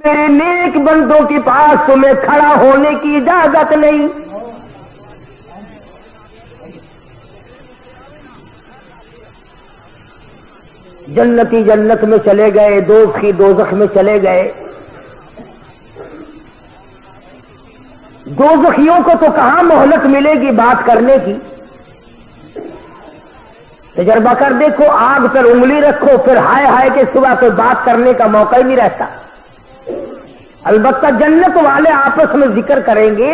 میرے نیک بندوں کے پاس تمہیں کھڑا ہونے کی اجازت نہیں. جنتی جنت میں چلے گئے، دوزخی دوزخ میں چلے گئے. دوزخیوں کو تو کہاں مہلت ملے گی بات کرنے کی. تجربہ کر دیکھو، آگ پر انگلی رکھو پھر ہائے ہائے کے سوا کوئی بات کرنے کا موقع ہی نہیں رہتا. البتہ جنت والے آپس میں ذکر کریں گے.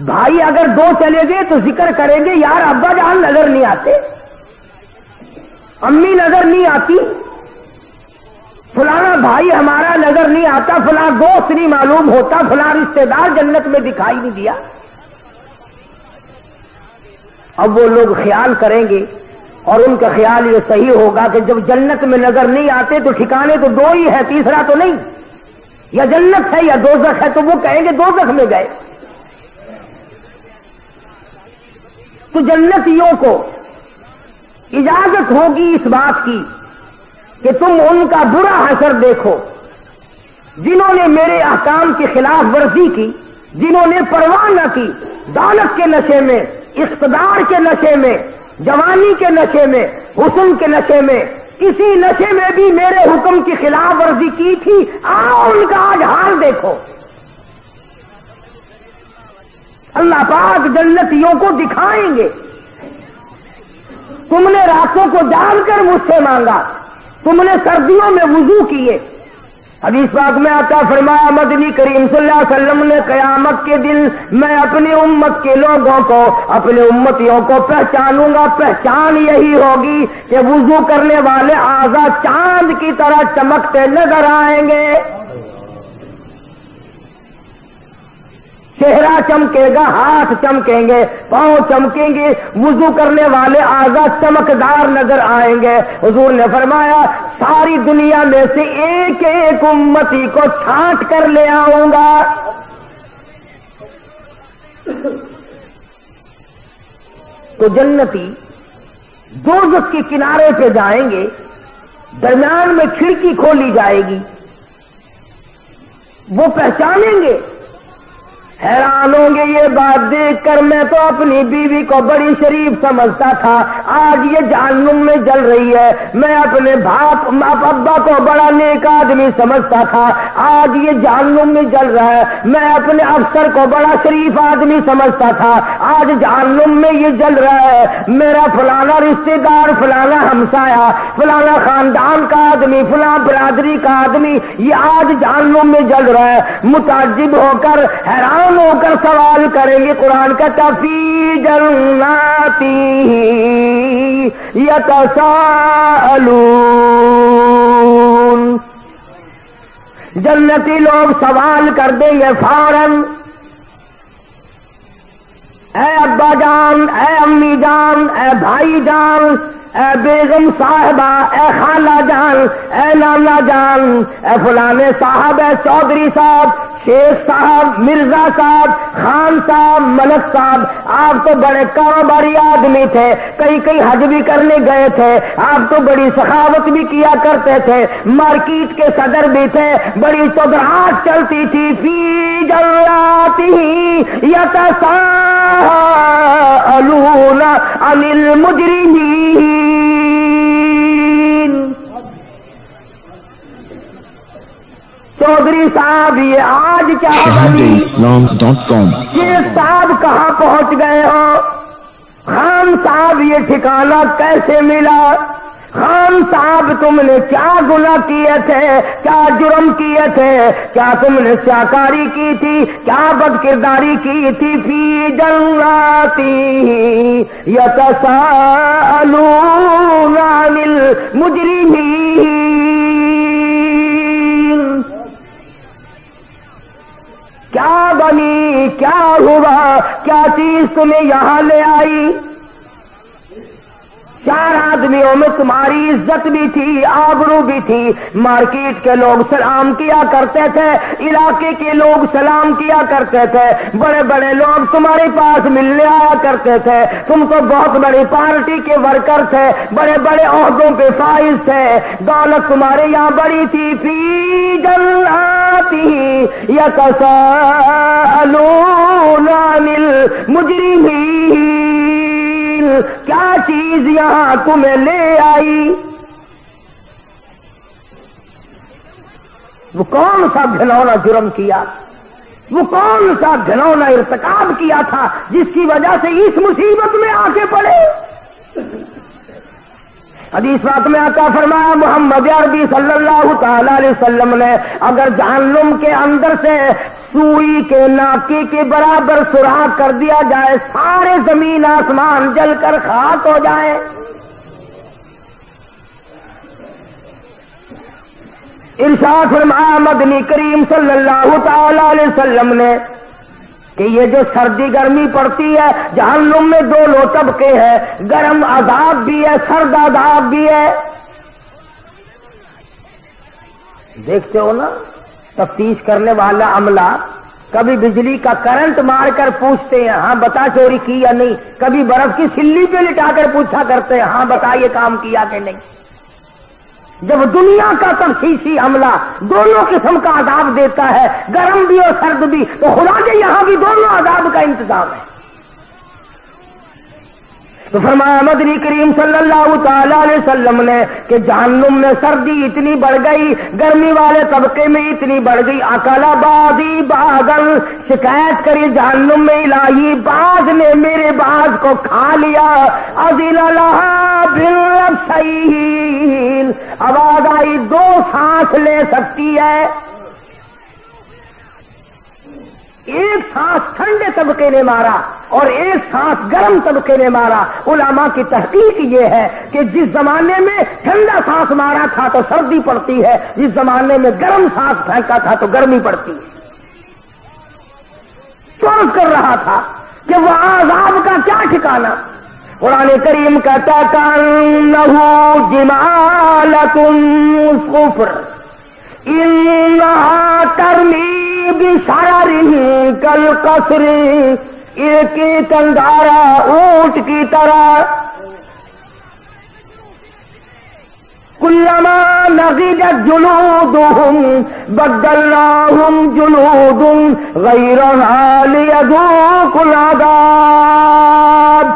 بھائی اگر دو چلے گئے تو ذکر کریں گے یار ابا جان نظر نہیں آتے، امی نظر نہیں آتی، فلانا بھائی ہمارا نظر نہیں آتا، فلاں دوست نہیں معلوم ہوتا، فلاں رشتے دار جنت میں دکھائی نہیں دیا. اب وہ لوگ خیال کریں گے اور ان کا خیال یہ صحیح ہوگا کہ جب جنت میں نظر نہیں آتے تو ٹھکانے تو دو ہی ہے، تیسرا تو نہیں، یا جنت ہے یا دوزخ ہے. تو وہ کہیں گے دوزخ میں گئے. تو جنتیوں کو اجازت ہوگی اس بات کی کہ تم ان کا برا حشر دیکھو جنہوں نے میرے احکام کی خلاف ورزی کی، جنہوں نے پرواہ نہ کی، دولت کے نشے میں، اقتدار کے نشے میں، جوانی کے نشے میں، حسن کے نشے میں، کسی نشے میں بھی میرے حکم کی خلاف ورزی کی تھی. آؤ ان کا آج حال دیکھو. اللہ پاک جنتیوں کو دکھائیں گے. تم نے راتوں کو جان کر مجھ سے مانگا، تم نے سردیوں میں وضو کیے. حدیث پاک میں آتا فرمایا مدنی کریم صلی اللہ علیہ وسلم نے قیامت کے دن میں اپنی امت کے لوگوں کو، اپنے امتیوں کو پہچانوں گا. پہچان یہی ہوگی کہ وضو کرنے والے اعضاء چاند کی طرح چمکتے نظر آئیں گے. چہرہ چمکے گا، ہاتھ چمکیں گے، پاؤں چمکیں گے، وضو کرنے والے اعضاء چمکدار نظر آئیں گے. حضور نے فرمایا ساری دنیا میں سے ایک ایک امتی کو چھانٹ کر لے آؤں گا. تو جنتی دوزخ کے کنارے پہ جائیں گے، درمیان میں کھڑکی کھولی جائے گی، وہ پہچانیں گے. حیران ہوں گے یہ بات دیکھ کر میں تو اپنی بیوی کو بڑی شریف سمجھتا تھا، آج یہ جہنم میں جل رہی ہے. میں اپنے باپ ابا کو بڑا نیک آدمی سمجھتا تھا، آج یہ جہنم میں جل رہا ہے. میں اپنے افسر کو بڑا شریف آدمی سمجھتا تھا، آج جہنم میں یہ جل رہا ہے. میرا فلانا رشتے دار، فلانا ہمسایا، فلانا خاندان کا آدمی، فلاں برادری کا آدمی یہ آج جہنم میں جل رہا ہے. متعجب ہو کر حیران ہو کر سوال کریں گے. قرآن کا فی جناتی یتساءلون، جنتی لوگ سوال کر دیں گے فوراً، اے ابا جان، اے امی جان، اے بھائی جان، اے بیگم صاحبہ، اے خالہ جان، اے نانا جان، اے فلانے صاحب، اے چودھری صاحب، شیخ صاحب، مرزا صاحب، خان صاحب، ملک صاحب، آپ تو بڑے کاروباری آدمی تھے، کئی حج بھی کرنے گئے تھے، آپ تو بڑی سخاوت بھی کیا کرتے تھے، مارکیٹ کے صدر بھی تھے، بڑی چودراہٹ چلتی تھی. فی جناتہ یتساءلون عن المجرمین. چودھری صاحب یہ آج کیا shahideislam.com شیخ صاحب کہاں پہنچ گئے ہو؟ خان صاحب یہ ٹھکانہ کیسے ملا؟ خان صاحب تم نے کیا گناہ کیے تھے، کیا جرم کیے تھے، کیا تم نے سیاکاری کی تھی، کیا بد کرداری کی تھی؟ فی جناتی یتساءلون عن المجرمین. کیا بنی، کیا ہوا، کیا چیز تمہیں یہاں لے آئی؟ 4 آدمیوں میں تمہاری عزت بھی تھی، آبرو بھی تھی. مارکیٹ کے لوگ سلام کیا کرتے تھے، علاقے کے لوگ سلام کیا کرتے تھے، بڑے بڑے لوگ تمہارے پاس ملنے آیا کرتے تھے. تم تو بہت بڑی پارٹی کے ورکر تھے، بڑے بڑے عہدوں پہ فائز تھے، دولت تمہارے یہاں بڑی تھی. فی جنات رحمته يتساءلون عن المجرمين. کیا چیز یہاں تمہیں لے آئی؟ وہ کون سا گھنونا جرم کیا، وہ کون سا گھنونا ارتکاب کیا تھا جس کی وجہ سے اس مصیبت میں آ کے پڑے؟ حدیث بات میں آتا فرمایا محمد عربی صلی اللہ تعالی علیہ وسلم نے اگر جہنم کے اندر سے سوئی کے ناکی کے برابر سوراخ کر دیا جائے، سارے زمین آسمان جل کر خاک ہو جائے. ارشاد فرمایا مدنی کریم صلی اللہ تعالی علیہ وسلم نے کہ یہ جو سردی گرمی پڑتی ہے، جہنم میں دونوں طبقے ہیں، گرم عذاب بھی ہے، سرد عذاب بھی ہے. دیکھتے ہو نا تفتیش کرنے والا عملہ کبھی بجلی کا کرنٹ مار کر پوچھتے ہیں ہاں بتا چوری کی یا نہیں، کبھی برف کی سلی پہ لٹا کر پوچھا کرتے ہیں ہاں بتا یہ کام کیا کہ نہیں. جب دنیا کا تفتیشی عملہ دونوں قسم کا عذاب دیتا ہے، گرم بھی اور سرد بھی، تو خدا کے یہاں بھی دونوں عذاب کا انتظام ہے. تو فرمایا مدنی کریم صلی اللہ تعالی علیہ وسلم نے کہ جہنم میں سردی اتنی بڑھ گئی، گرمی والے طبقے میں اتنی بڑھ گئی. اکلا بازی باغل، شکایت کری جہنم میں الہی باز نے میرے باز کو کھا لیا. اذن لها بالرفسین، آواز آئی دو سانس لے سکتی ہے. ایک سانس ٹھنڈے طبقے نے مارا اور ایک سانس گرم طبقے نے مارا. علماء کی تحقیق یہ ہے کہ جس زمانے میں ٹھنڈا سانس مارا تھا تو سردی پڑتی ہے، جس زمانے میں گرم سانس پھینکا تھا تو گرمی پڑتی ہے. سوچ کر رہا تھا کہ وہ عذاب کا کیا ٹھکانا. قرآن کریم کہتا کأنہ جمالۃ صفر انہا ترمی بشرر کالقصر، ایک ایک انگارہ اونٹ کی طرح. کلما نضجت جلودہم بدلناہم جلود غیرہا لیذوقوا العذاب.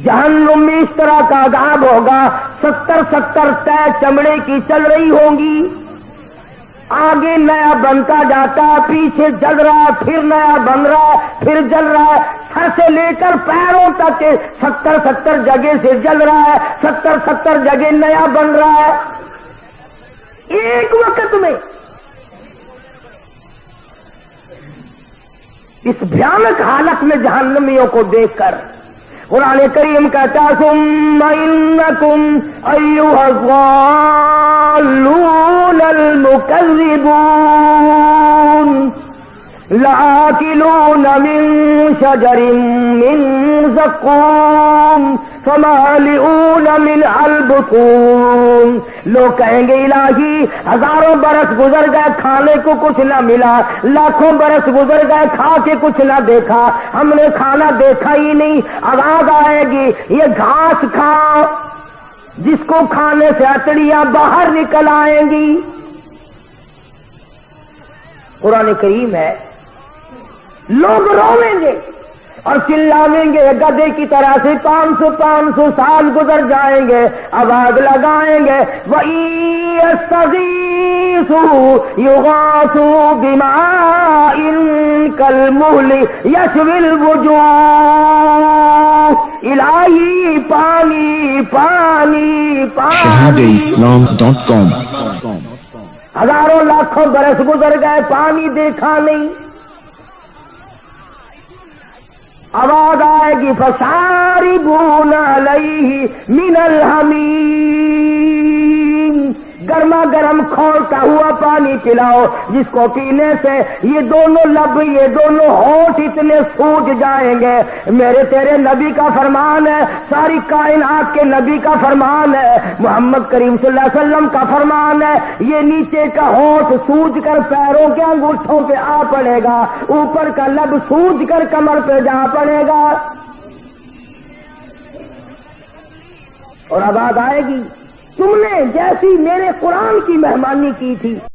جہنم میں اس طرح کا عذاب ہوگا، 70 طے چمڑے کی چل رہی ہوں گی، آگے نیا بنتا جاتا، پیچھے جل رہا، پھر نیا بن رہا، پھر جل رہا ہے، سر سے لے کر پیروں تک 70 جگہ سے جل رہا ہے، 70 جگہ نیا بن رہا ہے ایک وقت میں. اس بھیانک حالت میں جہنمیوں کو دیکھ کر قرآن کریم کہتا ثم انکم ایھا الضالون المکذبون لآکلون من شجر من زقوم فمالئون منها البطون. لوگ کہیں گے الہی ہزاروں برس گزر گئے کھانے کو کچھ نہ ملا، لاکھوں برس گزر گئے کھا کے کچھ نہ دیکھا، ہم نے کھانا دیکھا ہی نہیں. آواز آئے گی یہ گھاس کھاؤ، جس کو کھانے سے اتڑیاں باہر نکل آئیں گی. قرآن کریم ہے لوگ رویں گے اور چلاویں گے گدے کی طرح سے، 500 سال گزر جائیں گے، آواز لگائیں گے وَإِن يَسْتَغِيثُوا يُغَاثُوا بِمَاءٍ كَالْمُهْلِ يَشْوِي الْوُجُوهَ. الہی پانی پانی پانی. shahadeislam.com. ہزاروں لاکھوں برس گزر گئے پانی دیکھا نہیں. آواز آئے گی فشاربون علیہ من الحمیم، گرما گرم کھولتا ہوا پانی پلاؤ جس کو پینے سے یہ دونوں لب یہ دونوں ہونٹ اتنے سوج جائیں گے. میرے تیرے نبی کا فرمان ہے، ساری کائنات کے نبی کا فرمان ہے، محمد کریم صلی اللہ علیہ وسلم کا فرمان ہے، یہ نیچے کا ہونٹ سوج کر پیروں کے انگوٹھوں پہ آ پڑے گا، اوپر کا لب سوج کر کمر پہ جا پڑے گا. اور آواز آئے گی تم نے جیسی میرے قرآن کی مہمانی کی تھی